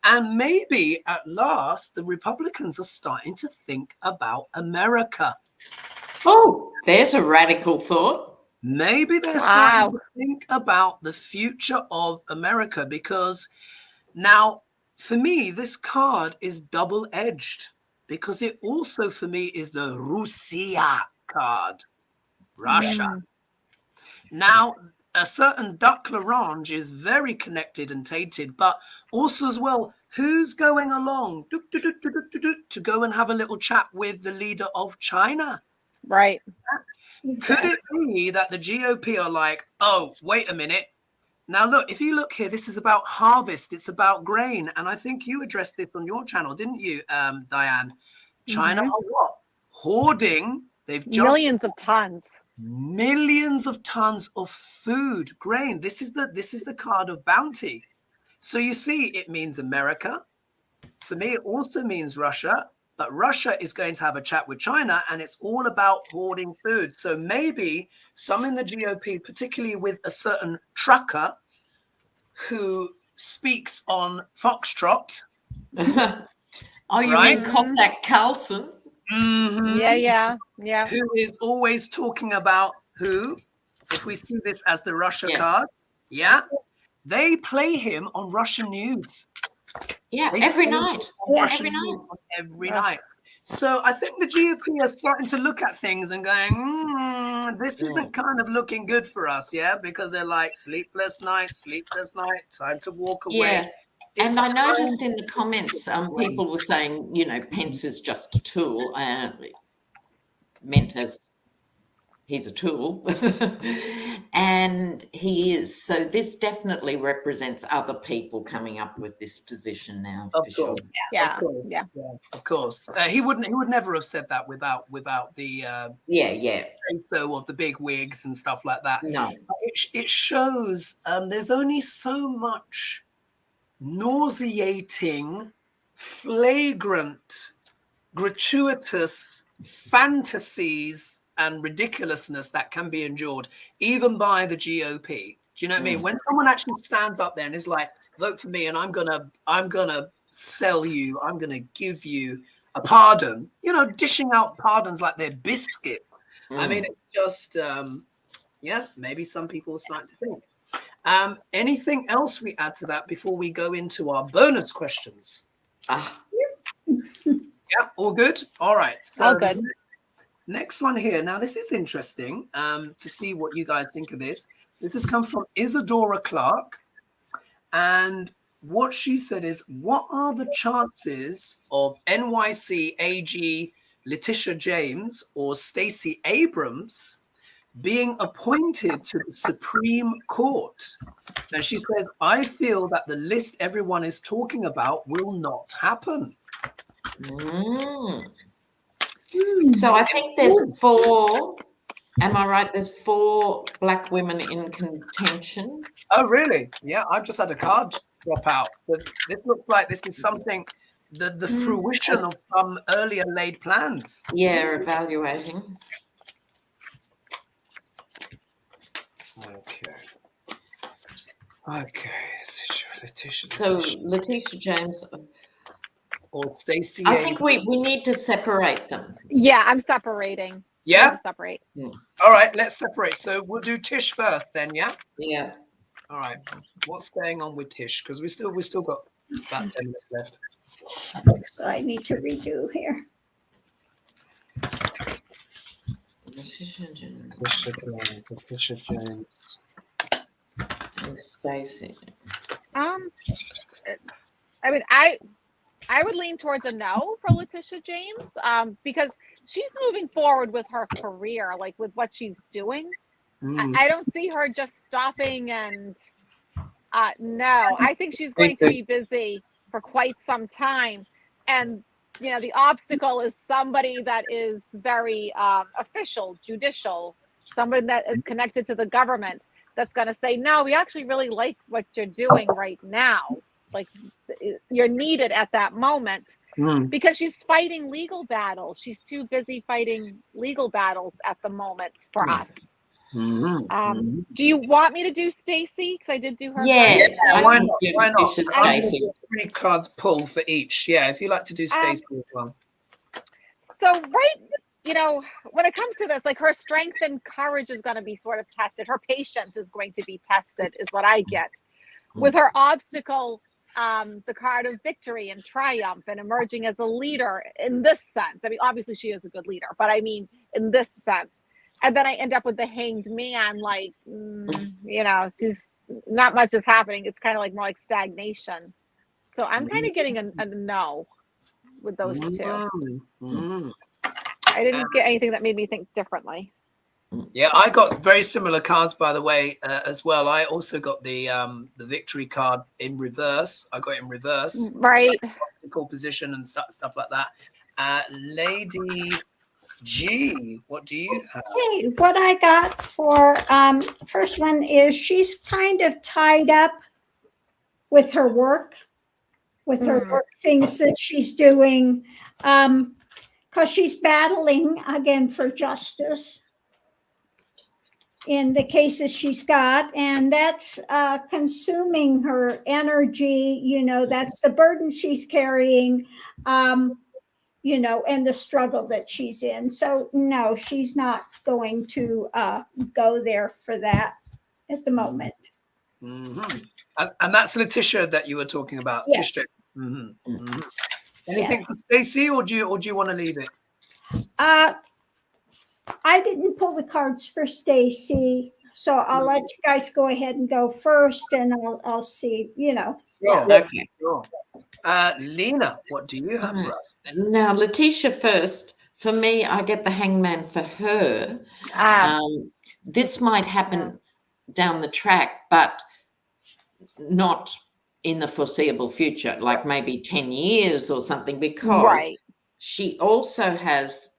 And maybe at last the Republicans are starting to think about America. Oh, there's a radical thought. Maybe they're starting to think about the future of America, because now, for me, this card is double-edged, because it also, for me, is the Russia card, Russia. Now, a certain Duck L'Orange is very connected and tainted, but also as well, who's going along to go and have a little chat with the leader of China? Right. Could it be that the GOP are like, oh, wait a minute. Now, look, if you look here, this is about harvest. It's about grain. And I think you addressed this on your channel, didn't you, Dianne? China are what? Hoarding. They've just millions of tons. Millions of tons of food, grain. This is the card of bounty. So you see, it means America. For me, it also means Russia. But Russia is going to have a chat with China, and it's all about hoarding food. So maybe some in the GOP, particularly with a certain trucker who speaks on Foxtrot. Oh, you mean Cossack Carlson? Yeah. Who is always talking about who, if we see this as the Russia card, they play him on Russian news. Yeah, every night. Every night. So I think the GOP are starting to look at things and going, this isn't kind of looking good for us, because they're like, sleepless night, time to walk away. Yeah. And I noticed in the comments, people were saying, Pence is just a tool, meant as he's a tool. And he is. So this definitely represents other people coming up with this position now. Of for course. Sure. Yeah. Of course. He would never have said that without the say-so of the big wigs and stuff like that. No. It shows there's only so much nauseating, flagrant, gratuitous fantasies and ridiculousness that can be endured, even by the GOP. Do you know what I mean? When someone actually stands up there and is like, vote for me and I'm gonna sell you, I'm gonna give you a pardon, dishing out pardons like they're biscuits. I mean, it's just, maybe some people are starting to think. Anything else we add to that before we go into our bonus questions? Yeah, all good? All right. So all good. Next one here. Now, this is interesting to see what you guys think of this. This has come from Isadora Clark. And what she said is, what are the chances of NYC AG Letitia James or Stacey Abrams being appointed to the Supreme Court? And she says, I feel that the list everyone is talking about will not happen. So I think there's 4. Am I right? There's 4 black women in contention. Oh, really? Yeah, I've just had a card drop out. So this looks like this is something, the fruition of some earlier laid plans. Yeah, evaluating. Okay. Letitia. So Letitia James or Stacey. I think we need to separate them. Yeah, I'm separating. Yeah. Separate. All right, let's separate. So we'll do Tish first, then. Yeah. Yeah. All right. What's going on with Tish? Because we still got about 10 minutes left. So I need to redo here. Letitia James. And Stacey. I mean, I would lean towards a no for Letitia James, because she's moving forward with her career, like with what she's doing. I don't see her just stopping and no, I think she's going to be busy for quite some time. And, the obstacle is somebody that is very official, judicial, somebody that is connected to the government that's going to say, no, we actually really like what you're doing right now. Like, you're needed at that moment because she's fighting legal battles. She's too busy fighting legal battles at the moment for us. Do you want me to do Stacey? Because I did do her. Yeah, why not? 3 cards pull for each. Yeah, if you like to do Stacey as well. So you know, when it comes to this, like her strength and courage is going to be sort of tested. Her patience is going to be tested, is what I get. With her obstacle, the card of victory and triumph and emerging as a leader in this sense. I mean, obviously she is a good leader, but I mean, in this sense. And then I end up with the hanged man, like, you know, she's not much is happening. It's kind of like more like stagnation. So I'm kind of getting a no with those two. I didn't get anything that made me think differently. Yeah, I got very similar cards, by the way, as well. I also got the victory card in reverse. I got it in reverse, right? Like position and stuff like that. Lady G, what do you have? Okay, what I got for first one is she's kind of tied up with her work, with her work things that she's doing, because she's battling again for justice in the cases she's got, and that's consuming her energy. You know, that's the burden she's carrying, you know, and the struggle that she's in. So no, she's not going to go there for that at the moment. And that's Letitia that you were talking about. Yes. Anything for Stacey, or do you want to leave it? I didn't pull the cards for Stacey, so I'll let you guys go ahead and go first, and I'll see, you know. Sure. Okay. Sure. Lena, what do you have for us? Now, Letitia first. For me, I get the hangman for her. This might happen down the track, but not in the foreseeable future, like maybe 10 years or something, because she also has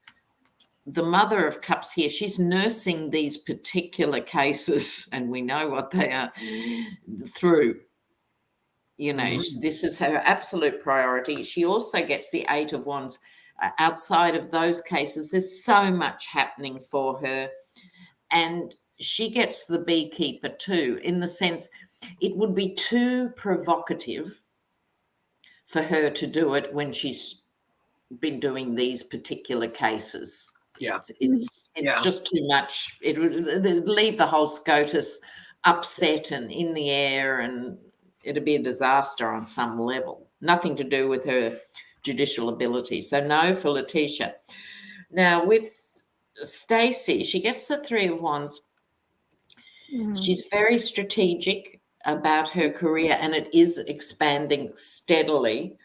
the Mother of Cups here. She's nursing these particular cases, and we know what they are through. You know, this is her absolute priority. She also gets the Eight of Wands. Outside of those cases, there's so much happening for her. And she gets the Beekeeper too, in the sense it would be too provocative for her to do it when she's been doing these particular cases. Yeah. It's just too much. It would leave the whole SCOTUS upset and in the air, and it'd be a disaster on some level. Nothing to do with her judicial ability. So no for Letitia. Now with Stacey, she gets the Three of Wands. She's very strategic about her career, and it is expanding steadily.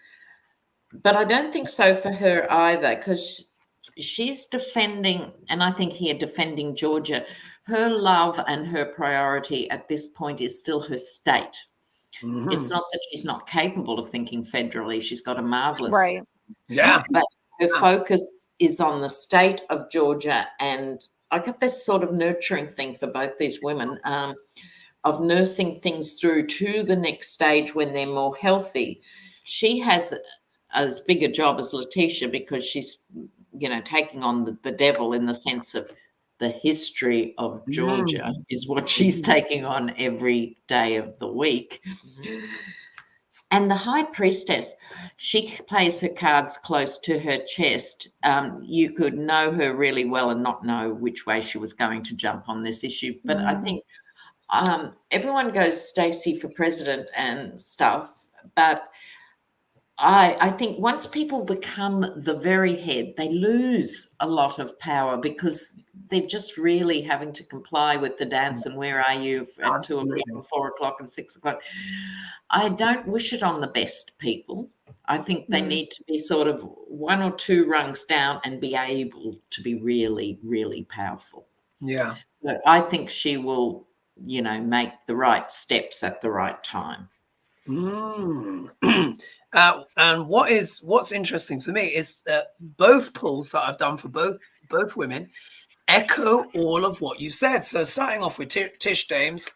But I don't think so for her either, because she's defending, and I think here defending Georgia, her love and her priority at this point is still her state. It's not that she's not capable of thinking federally. She's got a marvelous. But her focus is on the state of Georgia. And I get this sort of nurturing thing for both these women, of nursing things through to the next stage when they're more healthy. She has as big a job as Letitia, because she's, you know, taking on the devil in the sense of the history of Georgia is what she's taking on every day of the week. And the High Priestess, she plays her cards close to her chest. You could know her really well and not know which way she was going to jump on this issue. But I think everyone goes Stacey for president and stuff, but I think once people become the very head, they lose a lot of power, because they're just really having to comply with the dance and where are you at 2 o'clock and 4 o'clock and 6 o'clock. I don't wish it on the best people. I think they need to be sort of 1 or 2 rungs down and be able to be really, really powerful. Yeah. But I think she will, you know, make the right steps at the right time. And what's interesting for me is that both pulls that I've done for both women echo all of what you said. So starting off with Tish Dames,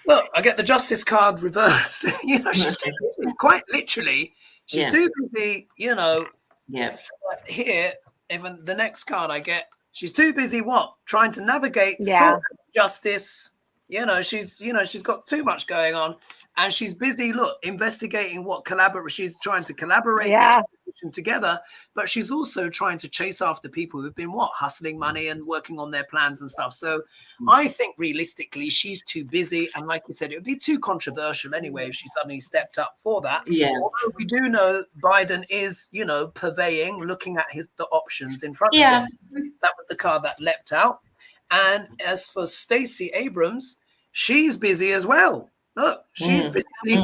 look, I get the Justice card reversed. You know, she's too busy. Quite literally, she's too busy. You know. Yes. So here, even the next card I get, she's too busy. What? Trying to navigate sort of justice. She's got too much going on, and she's busy. Look, investigating what she's trying to collaborate together, but she's also trying to chase after people who've been hustling money and working on their plans and stuff. So I think realistically she's too busy, and like you said, it would be too controversial anyway if she suddenly stepped up for that. Although we do know Biden is purveying, looking at the options in front of him. That was the card that leapt out. And as for Stacey Abrams, she's busy as well. Look, she's busy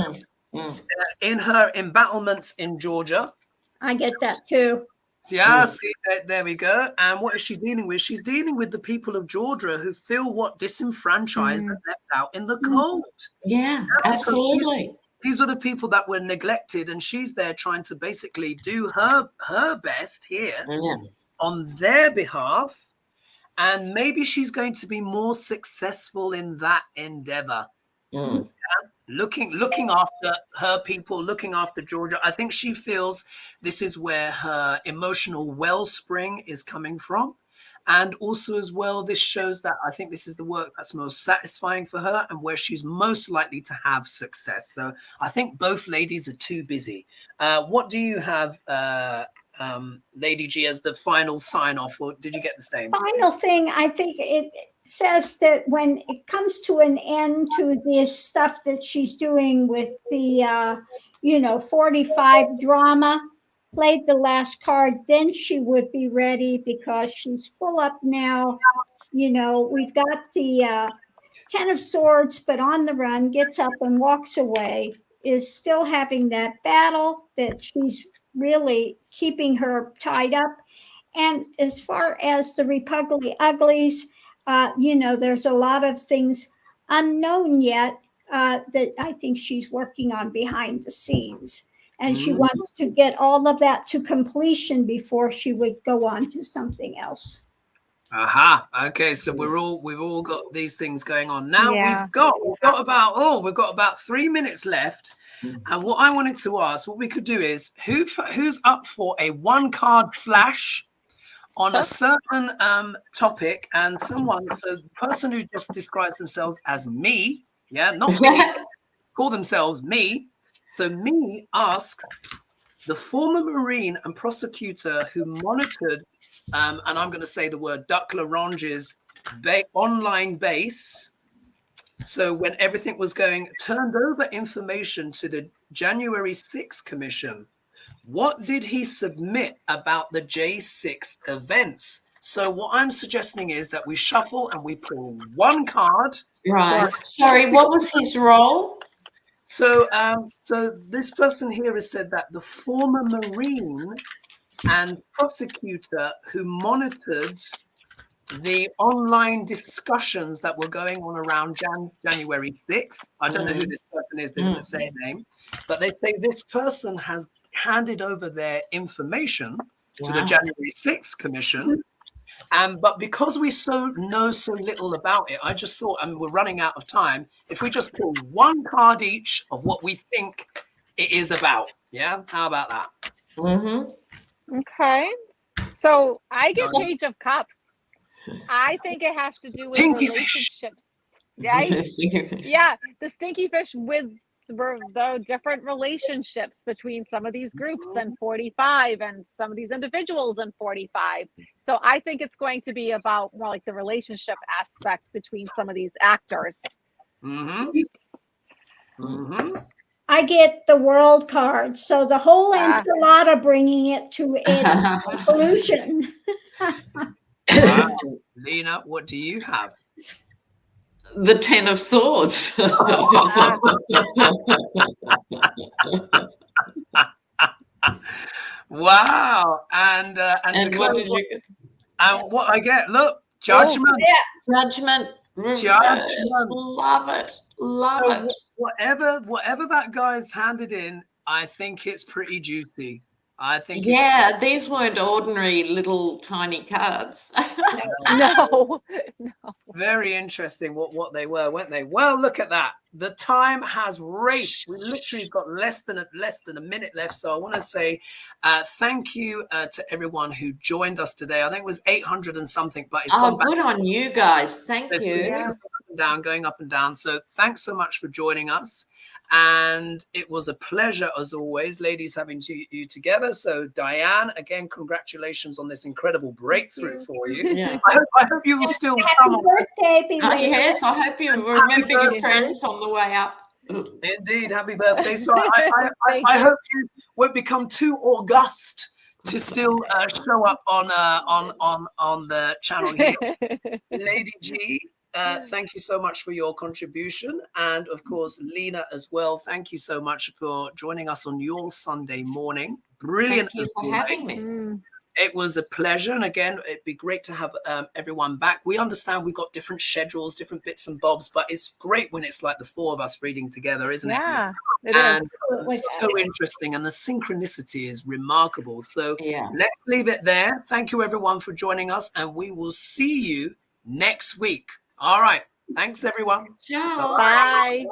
in her embattlements in Georgia. I get that too. See, there we go. And what is she dealing with? She's dealing with the people of Georgia who feel disenfranchised and left out in the cold. Yeah, absolutely. These were the people that were neglected, and she's there trying to basically do her best here on their behalf. And maybe she's going to be more successful in that endeavor. Looking after her people, looking after Georgia. I think she feels this is where her emotional wellspring is coming from. And also as well, this shows that I think this is the work that's most satisfying for her and where she's most likely to have success. So I think both ladies are too busy. What do you have, Lady G, as the final sign off, or did you get the same? Final thing, I think it says that when it comes to an end to this stuff that she's doing with the 45 drama, played the last card, then she would be ready because she's full up now. We've got the 10 of Swords, but on the run, gets up and walks away, is still having that battle that she's really keeping her tied up. And as far as the Repugly Uglies, there's a lot of things unknown yet that I think she's working on behind the scenes. And she wants to get all of that to completion before she would go on to something else. Okay, so we've all got these things going on. Now we've got about 3 minutes left. And what I wanted to ask, what we could do is who's up for a 1-card flash on a certain topic, and so the person who just describes themselves as me, not me, call themselves me. So me asks the former Marine and prosecutor who monitored, and I'm going to say the word, Duck LaRange's online base. So when everything was going, turned over information to the January 6th Commission. What did he submit about the J6 events? So what I'm suggesting is that we shuffle and we pull 1 card. Right. Sorry, what was his role? So this person here has said that the former Marine and prosecutor who monitored the online discussions that were going on around January 6th. I don't know who this person is, they didn't say a name, but they say this person has handed over their information to the January 6th Commission. But because we know so little about it, I just thought, we're running out of time, if we just pull 1 card each of what we think it is about. Yeah, how about that? Okay, so I get Page of Cups. I think it has to do with Stinky relationships. Right? Yeah, the stinky fish with the different relationships between some of these groups and 45 and some of these individuals in 45. So I think it's going to be about more like the relationship aspect between some of these actors. I get the World card. So the whole enchilada bringing it to its conclusion. Wow. Lena, what do you have? The 10 of Swords. Wow. And what did you get? And what I get, look, Judgment. Judgment. Love it. Love it. Whatever that guy's handed in, I think it's pretty juicy. I think these weren't ordinary little tiny cards. No. Very interesting what they were, weren't they? Well, look at that. The time has raced. We literally got less than a minute left. So I want to say thank you to everyone who joined us today. I think it was 800 and something, but it's gone back. Good on you guys. Thank you. and down, going up and down. So thanks so much for joining us. And it was a pleasure, as always, ladies, having you together. So Dianne, again, congratulations on this incredible breakthrough for you. Yeah. I hope you will still come Happy on. birthday, Oh, belated. yes, I hope you remember your friends on the way up. Indeed, happy birthday. So I hope you won't become too august to still show up on the channel here. Lady G, thank you so much for your contribution. And of course, Lena as well. Thank you so much for joining us on your Sunday morning. Brilliant. Thank you for having me. It was a pleasure. And again, it'd be great to have everyone back. We understand we've got different schedules, different bits and bobs, but it's great when it's like the four of us reading together, isn't it? Yeah, it And is. so interesting. And the synchronicity is remarkable. So Yeah. let's leave it there. Thank you, everyone, for joining us. And we will see you next week. All right. Thanks, everyone. Ciao. Bye.